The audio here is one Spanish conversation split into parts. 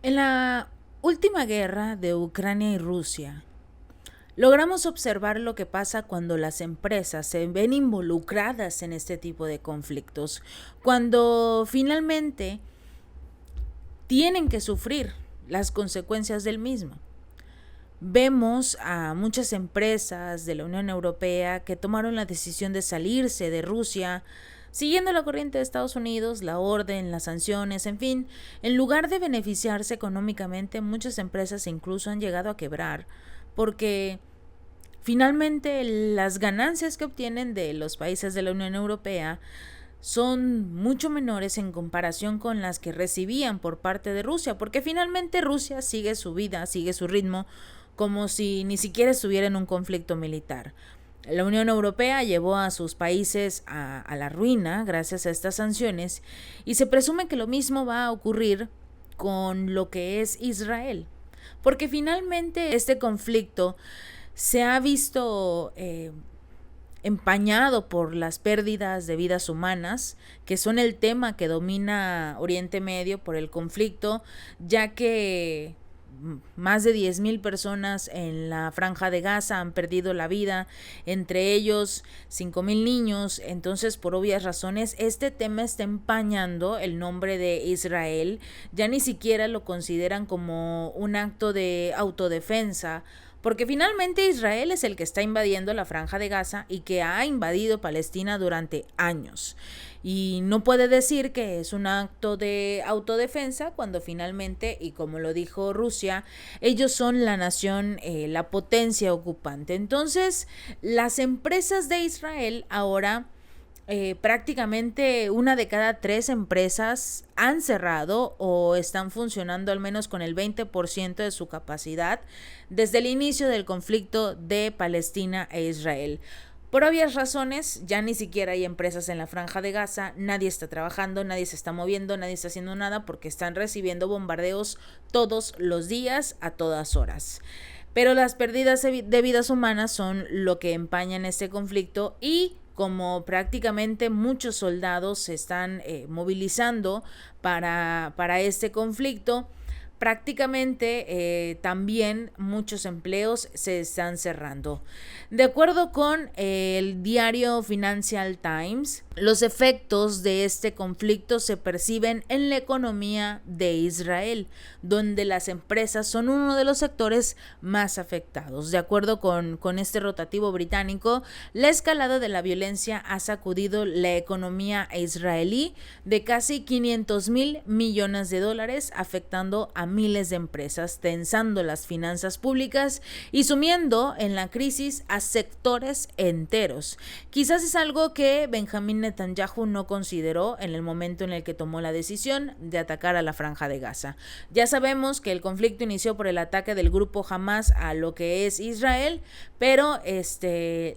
En la última guerra de Ucrania y Rusia, logramos observar lo que pasa cuando las empresas se ven involucradas en este tipo de conflictos, cuando finalmente tienen que sufrir las consecuencias del mismo. Vemos a muchas empresas de la Unión Europea que tomaron la decisión de salirse de Rusia, siguiendo la corriente de Estados Unidos, la orden, las sanciones, en fin. En lugar de beneficiarse económicamente, muchas empresas incluso han llegado a quebrar, porque finalmente las ganancias que obtienen de los países de la Unión Europea son mucho menores en comparación con las que recibían por parte de Rusia, porque finalmente Rusia sigue su vida, sigue su ritmo, como si ni siquiera estuviera en un conflicto militar. La Unión Europea llevó a sus países a la ruina gracias a estas sanciones y se presume que lo mismo va a ocurrir con lo que es Israel, porque finalmente este conflicto se ha visto empañado por las pérdidas de vidas humanas, que son el tema que domina Oriente Medio por el conflicto, ya que más de 10,000 personas en la Franja de Gaza han perdido la vida, entre ellos 5,000 niños. Entonces, por obvias razones, este tema está empañando el nombre de Israel. Ya ni siquiera lo consideran como un acto de autodefensa, porque finalmente Israel es el que está invadiendo la Franja de Gaza y que ha invadido Palestina durante años. Y no puede decir que es un acto de autodefensa cuando finalmente, y como lo dijo Rusia, ellos son la nación, la potencia ocupante. Entonces, las empresas de Israel ahora prácticamente una de cada 3 empresas han cerrado o están funcionando al menos con el 20% de su capacidad desde el inicio del conflicto de Palestina e Israel. Por obvias razones, ya ni siquiera hay empresas en la Franja de Gaza, nadie está trabajando, nadie se está moviendo, nadie está haciendo nada porque están recibiendo bombardeos todos los días, a todas horas. Pero las pérdidas de vidas humanas son lo que empañan este conflicto, y como prácticamente muchos soldados se están movilizando para este conflicto, prácticamente también muchos empleos se están cerrando. De acuerdo con el diario Financial Times, los efectos de este conflicto se perciben en la economía de Israel, donde las empresas son uno de los sectores más afectados. De acuerdo con este rotativo británico, la escalada de la violencia ha sacudido la economía israelí de casi 500,000 millones de dólares, afectando a miles de empresas, tensando las finanzas públicas y sumiendo en la crisis a sectores enteros. Quizás es algo que Benjamín Netanyahu no consideró en el momento en el que tomó la decisión de atacar a la Franja de Gaza. Ya sabemos que el conflicto inició por el ataque del grupo Hamas a lo que es Israel, pero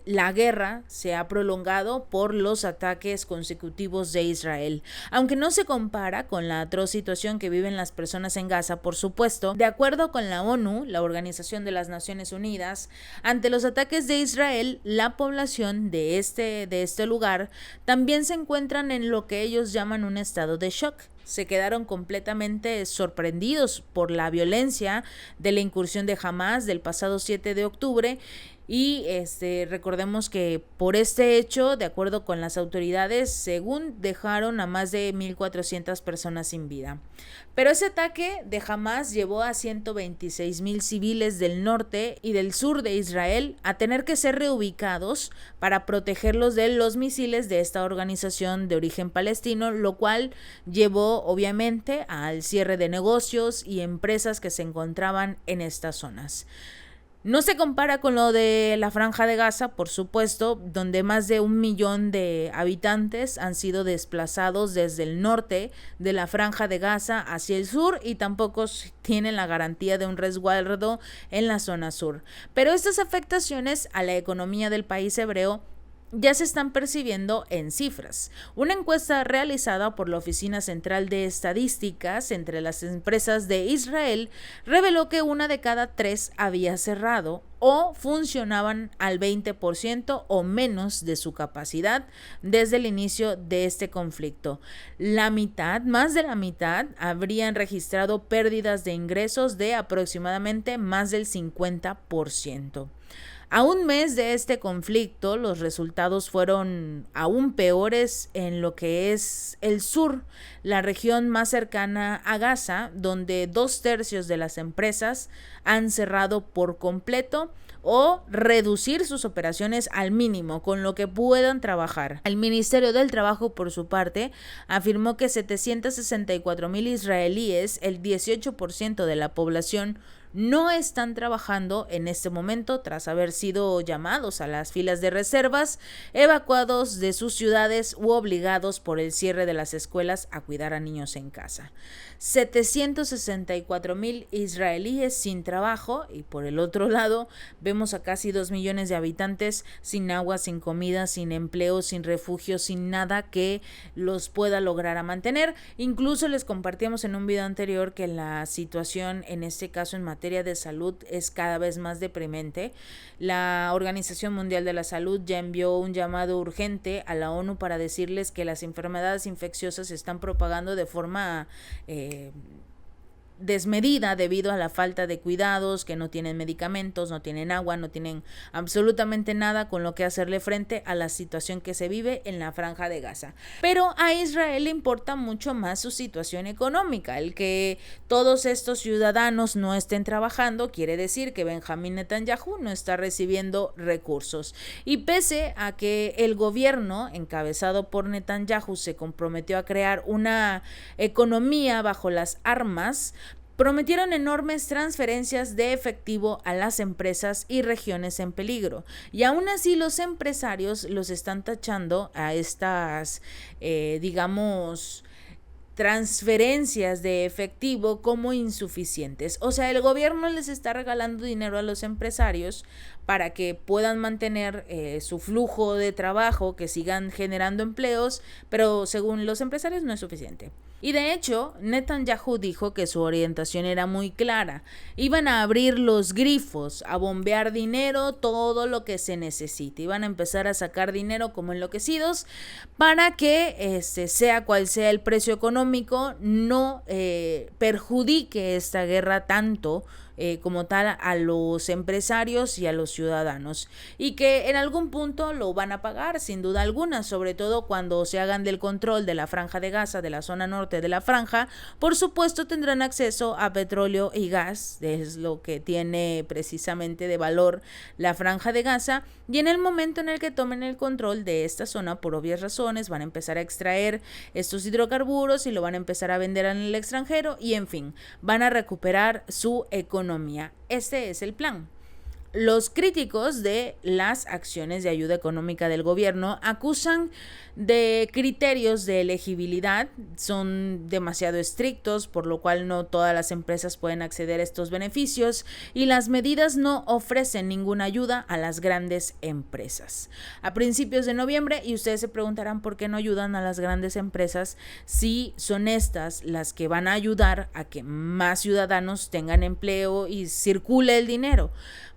la guerra se ha prolongado por los ataques consecutivos de Israel. Aunque no se compara con la atroz situación que viven las personas en Gaza, por supuesto, de acuerdo con la ONU, la Organización de las Naciones Unidas, ante los ataques de Israel, la población de este lugar también se encuentran en lo que ellos llaman un estado de shock. Se quedaron completamente sorprendidos por la violencia de la incursión de Hamas del pasado 7 de octubre. Y recordemos que por este hecho, de acuerdo con las autoridades, según dejaron a más de 1,400 personas sin vida. Pero ese ataque de Hamas llevó a 126,000 civiles del norte y del sur de Israel a tener que ser reubicados para protegerlos de los misiles de esta organización de origen palestino, lo cual llevó obviamente al cierre de negocios y empresas que se encontraban en estas zonas. No se compara con lo de la Franja de Gaza, por supuesto, donde más de 1 millón de habitantes han sido desplazados desde el norte de la Franja de Gaza hacia el sur y tampoco tienen la garantía de un resguardo en la zona sur. Pero estas afectaciones a la economía del país hebreo ya se están percibiendo en cifras. Una encuesta realizada por la Oficina Central de Estadísticas entre las empresas de Israel reveló que una de cada 3 había cerrado o funcionaban al 20% o menos de su capacidad desde el inicio de este conflicto. La mitad, más de la mitad, habrían registrado pérdidas de ingresos de aproximadamente más del 50%. A un mes de este conflicto, los resultados fueron aún peores en lo que es el sur, la región más cercana a Gaza, donde 2/3 de las empresas han cerrado por completo o reducir sus operaciones al mínimo con lo que puedan trabajar. El Ministerio del Trabajo, por su parte, afirmó que 764,000 israelíes, el 18% de la población, no están trabajando en este momento tras haber sido llamados a las filas de reservas, evacuados de sus ciudades u obligados por el cierre de las escuelas a cuidar a niños en casa. 764,000 israelíes sin trabajo, y por el otro lado vemos a casi 2 millones de habitantes sin agua, sin comida, sin empleo, sin refugio, sin nada que los pueda lograr a mantener. Incluso les compartíamos en un video anterior que la situación en este caso en materia de salud es cada vez más deprimente. La Organización Mundial de la Salud ya envió un llamado urgente a la ONU para decirles que las enfermedades infecciosas se están propagando de forma desmedida debido a la falta de cuidados, que no tienen medicamentos, no tienen agua, no tienen absolutamente nada con lo que hacerle frente a la situación que se vive en la Franja de Gaza. Pero a Israel le importa mucho más su situación económica. El que todos estos ciudadanos no estén trabajando quiere decir que Benjamín Netanyahu no está recibiendo recursos. Y pese a que el gobierno encabezado por Netanyahu se comprometió a crear una economía bajo las armas, prometieron enormes transferencias de efectivo a las empresas y regiones en peligro. Y aún así los empresarios los están tachando a estas, transferencias de efectivo como insuficientes. O sea, el gobierno les está regalando dinero a los empresarios para que puedan mantener su flujo de trabajo, que sigan generando empleos, pero según los empresarios no es suficiente. Y de hecho, Netanyahu dijo que su orientación era muy clara. Iban a abrir los grifos, a bombear dinero, todo lo que se necesite. Iban a empezar a sacar dinero como enloquecidos para que, sea cual sea el precio económico, no perjudique esta guerra tanto como tal a los empresarios y a los ciudadanos, y que en algún punto lo van a pagar sin duda alguna, sobre todo cuando se hagan del control de la Franja de Gaza, de la zona norte de la franja. Por supuesto tendrán acceso a petróleo y gas, es lo que tiene precisamente de valor la Franja de Gaza, y en el momento en el que tomen el control de esta zona, por obvias razones, van a empezar a extraer estos hidrocarburos y lo van a empezar a vender en el extranjero, y en fin, van a recuperar su economía. Este es el plan. Los críticos de las acciones de ayuda económica del gobierno acusan de criterios de elegibilidad, son demasiado estrictos, por lo cual no todas las empresas pueden acceder a estos beneficios, y las medidas no ofrecen ninguna ayuda a las grandes empresas. A principios de noviembre, y ustedes se preguntarán por qué no ayudan a las grandes empresas si son estas las que van a ayudar a que más ciudadanos tengan empleo y circule el dinero.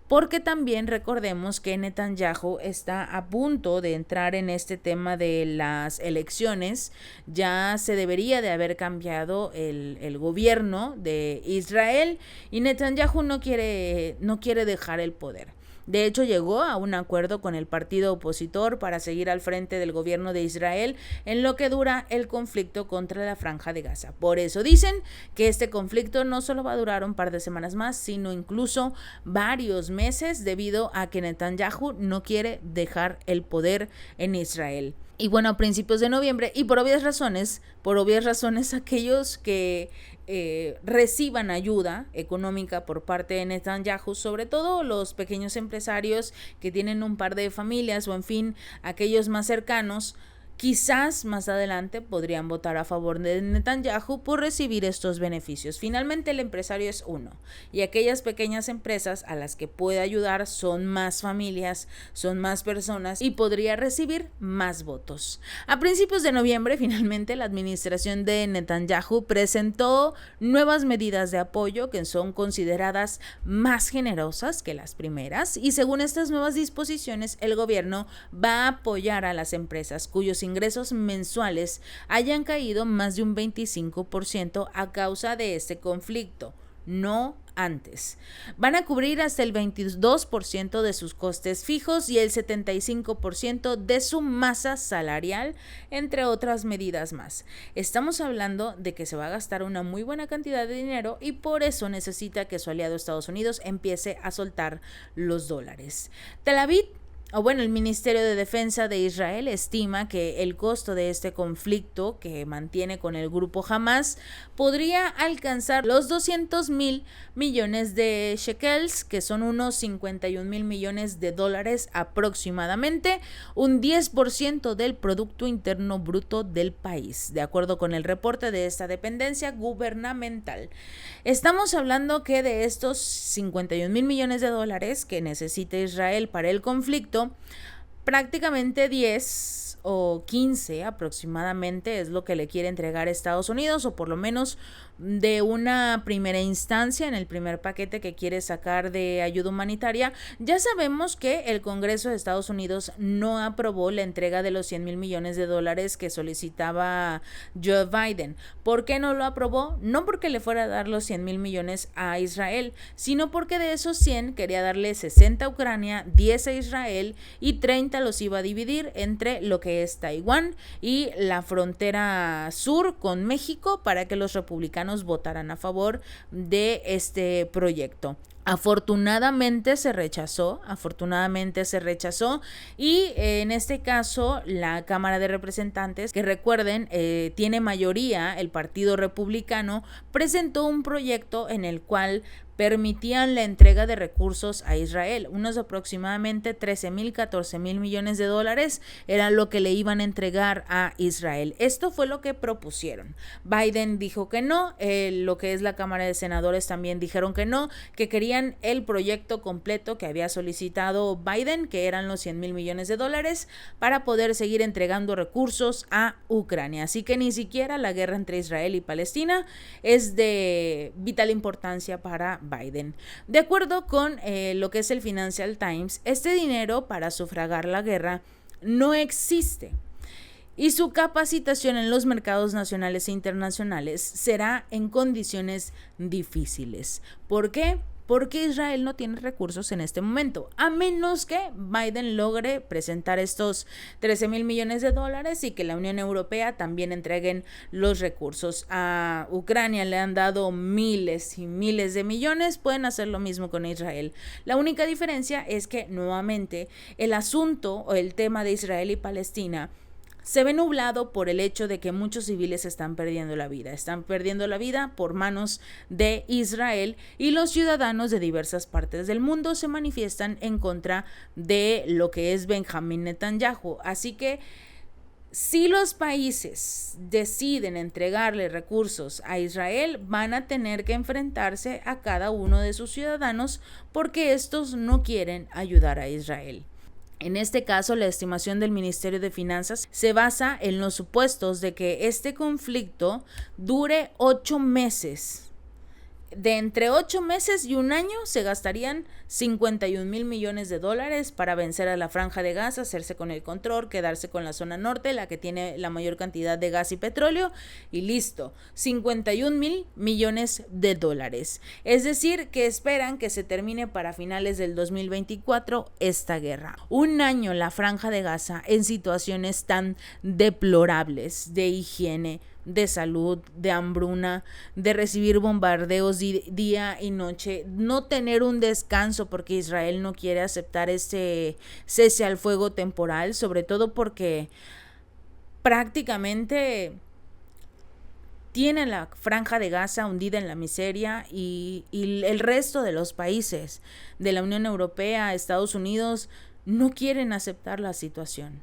Porque también recordemos que Netanyahu está a punto de entrar en este tema de las elecciones. Ya se debería de haber cambiado el gobierno de Israel, y Netanyahu no quiere dejar el poder. De hecho, llegó a un acuerdo con el partido opositor para seguir al frente del gobierno de Israel en lo que dura el conflicto contra la Franja de Gaza. Por eso dicen que este conflicto no solo va a durar un par de semanas más, sino incluso varios meses, debido a que Netanyahu no quiere dejar el poder en Israel. Y bueno, a principios de noviembre, y por obvias razones, aquellos que reciban ayuda económica por parte de Netanyahu, sobre todo los pequeños empresarios que tienen un par de familias, o en fin, aquellos más cercanos, Quizás más adelante podrían votar a favor de Netanyahu por recibir estos beneficios. Finalmente el empresario es uno y aquellas pequeñas empresas a las que puede ayudar son más familias, son más personas y podría recibir más votos. A principios de noviembre, finalmente, la administración de Netanyahu presentó nuevas medidas de apoyo que son consideradas más generosas que las primeras y según estas nuevas disposiciones, el gobierno va a apoyar a las empresas cuyos ingresos mensuales hayan caído más de un 25% a causa de este conflicto, no antes. Van a cubrir hasta el 22% de sus costes fijos y el 75% de su masa salarial, entre otras medidas más. Estamos hablando de que se va a gastar una muy buena cantidad de dinero y por eso necesita que su aliado Estados Unidos empiece a soltar los dólares. Tel Aviv, el Ministerio de Defensa de Israel estima que el costo de este conflicto que mantiene con el grupo Hamas podría alcanzar los 200,000 millones de shekels, que son unos 51,000 millones de dólares aproximadamente, un 10% del Producto Interno Bruto del país, de acuerdo con el reporte de esta dependencia gubernamental. Estamos hablando que de estos 51,000 millones de dólares que necesita Israel para el conflicto, prácticamente 10 o 15 aproximadamente es lo que le quiere entregar a Estados Unidos, o por lo menos de una primera instancia en el primer paquete que quiere sacar de ayuda humanitaria. Ya sabemos que el Congreso de Estados Unidos no aprobó la entrega de los 100,000 millones de dólares que solicitaba Joe Biden. ¿Por qué no lo aprobó? No porque le fuera a dar los 100,000 millones a Israel, sino porque de esos 100 quería darle 60 a Ucrania, 10 a Israel y 30 los iba a dividir entre lo que es Taiwán y la frontera sur con México para que los republicanos votaran a favor de este proyecto. Afortunadamente se rechazó y en este caso la Cámara de Representantes, que recuerden tiene mayoría el Partido Republicano, presentó un proyecto en el cual permitían la entrega de recursos a Israel. Unos aproximadamente 13,000, 14,000 millones de dólares era lo que le iban a entregar a Israel. Esto fue lo que propusieron. Biden dijo que no, lo que es la Cámara de Senadores también dijeron que no, que querían el proyecto completo que había solicitado Biden, que eran los 100,000 millones de dólares, para poder seguir entregando recursos a Ucrania. Así que ni siquiera la guerra entre Israel y Palestina es de vital importancia para Biden. De acuerdo con lo que es el Financial Times, este dinero para sufragar la guerra no existe y su capacitación en los mercados nacionales e internacionales será en condiciones difíciles. ¿Por qué? Porque Israel no tiene recursos en este momento, a menos que Biden logre presentar estos 13,000 millones de dólares y que la Unión Europea también entreguen los recursos. A Ucrania le han dado miles y miles de millones, pueden hacer lo mismo con Israel. La única diferencia es que nuevamente el asunto o el tema de Israel y Palestina se ve nublado por el hecho de que muchos civiles están perdiendo la vida por manos de Israel, y los ciudadanos de diversas partes del mundo se manifiestan en contra de lo que es Benjamín Netanyahu. Así que si los países deciden entregarle recursos a Israel, van a tener que enfrentarse a cada uno de sus ciudadanos porque estos no quieren ayudar a Israel. En este caso, la estimación del Ministerio de Finanzas se basa en los supuestos de que este conflicto dure 8 meses. De entre 8 meses y un año se gastarían 51,000 millones de dólares para vencer a la Franja de Gaza, hacerse con el control, quedarse con la zona norte, la que tiene la mayor cantidad de gas y petróleo, y listo, 51,000 millones de dólares. Es decir, que esperan que se termine para finales del 2024 esta guerra. Un año la Franja de Gaza en situaciones tan deplorables de higiene, de salud, de hambruna, de recibir bombardeos día y noche, no tener un descanso porque Israel no quiere aceptar este cese al fuego temporal, sobre todo porque prácticamente tiene la Franja de Gaza hundida en la miseria y el resto de los países de la Unión Europea, Estados Unidos, no quieren aceptar la situación.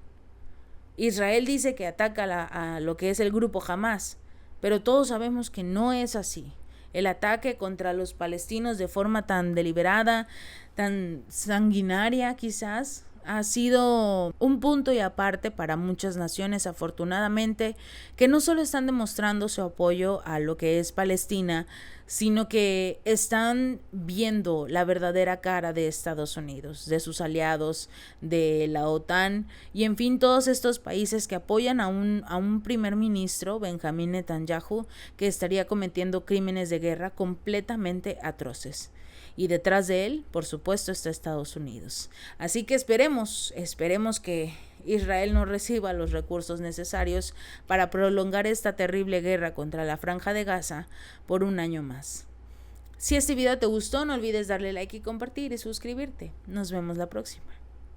Israel dice que ataca a lo que es el grupo Hamás, pero todos sabemos que no es así. El ataque contra los palestinos de forma tan deliberada, tan sanguinaria quizás, ha sido un punto y aparte para muchas naciones, afortunadamente, que no solo están demostrando su apoyo a lo que es Palestina, sino que están viendo la verdadera cara de Estados Unidos, de sus aliados, de la OTAN y en fin todos estos países que apoyan a un primer ministro, Benjamín Netanyahu, que estaría cometiendo crímenes de guerra completamente atroces. Y detrás de él, por supuesto, está Estados Unidos. Así que esperemos que Israel no reciba los recursos necesarios para prolongar esta terrible guerra contra la Franja de Gaza por un año más. Si este video te gustó, no olvides darle like y compartir y suscribirte. Nos vemos la próxima.